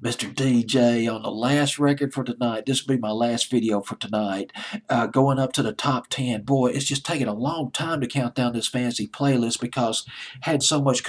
Mr. DJ on the last record for tonight. This will be my last video for tonight. Going up to the top 10. Boy, it's just taking a long time to count down this fancy playlist because I had so much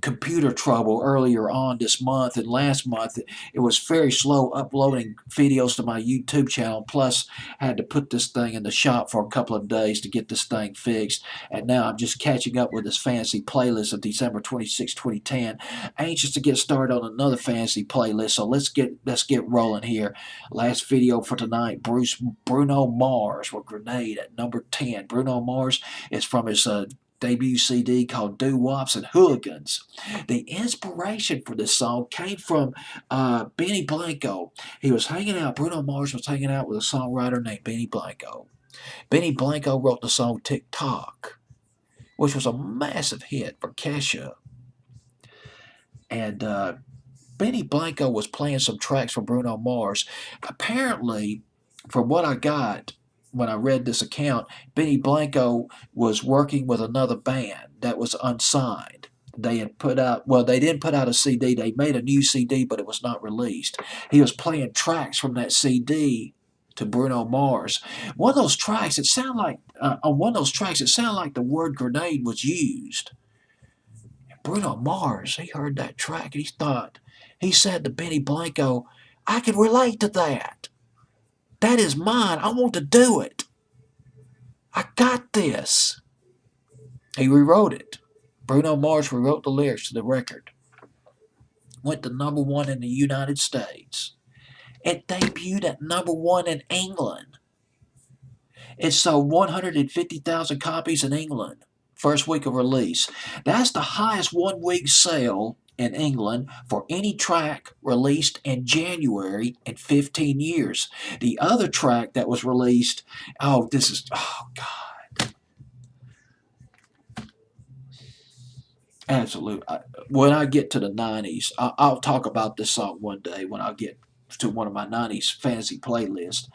computer trouble earlier on this month and last month. It was very slow uploading videos to my YouTube channel. Plus, I had to put this thing in the shop for a couple of days to get this thing fixed. And now I'm just catching up with this fancy playlist of December 26, 2010. Anxious to get started on another fancy playlist, so let's get rolling here. Last video for tonight, Bruno Mars with Grenade at number 10. Bruno Mars is from his debut CD called Doo Wops and Hooligans. The inspiration for this song came from Benny Blanco. Bruno Mars was hanging out with a songwriter named Benny Blanco. Benny Blanco wrote the song Tick Tock, which was a massive hit for Kesha. And Benny Blanco was playing some tracks for Bruno Mars. Apparently, from what I got when I read this account, Benny Blanco was working with another band that was unsigned. They had they didn't put out a CD. They made a new CD, but it was not released. He was playing tracks from that CD to Bruno Mars. One of those tracks, it sounded like the word grenade was used. Bruno Mars, he heard that track and he said to Benny Blanco, I can relate to that. That is mine. I want to do it. I got this. He rewrote it. Bruno Mars rewrote the lyrics to the record. Went to number 1 in the United States. It debuted at number 1 in England. It sold 150,000 copies in England. First week of release. That's the highest one-week sale in England for any track released in January in 15 years. The other track that was released, oh God. Absolute. When I get to the 90s, I'll talk about this song one day when I get to one of my 90s fantasy playlists.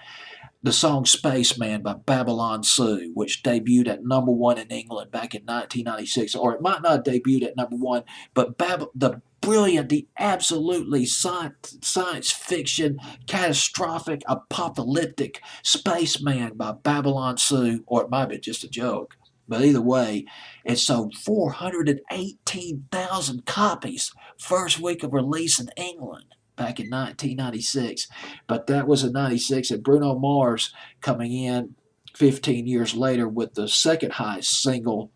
The song Spaceman by Babylon Sue, which debuted at number 1 in England back in 1996, or it might not debut at number 1, but the brilliant, the absolutely science fiction, catastrophic, apocalyptic Spaceman by Babylon Sue, or it might be just a joke. But either way, it sold 418,000 copies first week of release in England back in 1996. But that was in 96, and Bruno Mars coming in 15 years later with the second highest single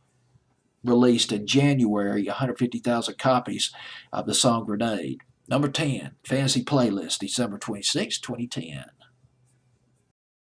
released in January, 150,000 copies of the song Grenade. Number 10, Fantasy Playlist, December 26, 2010.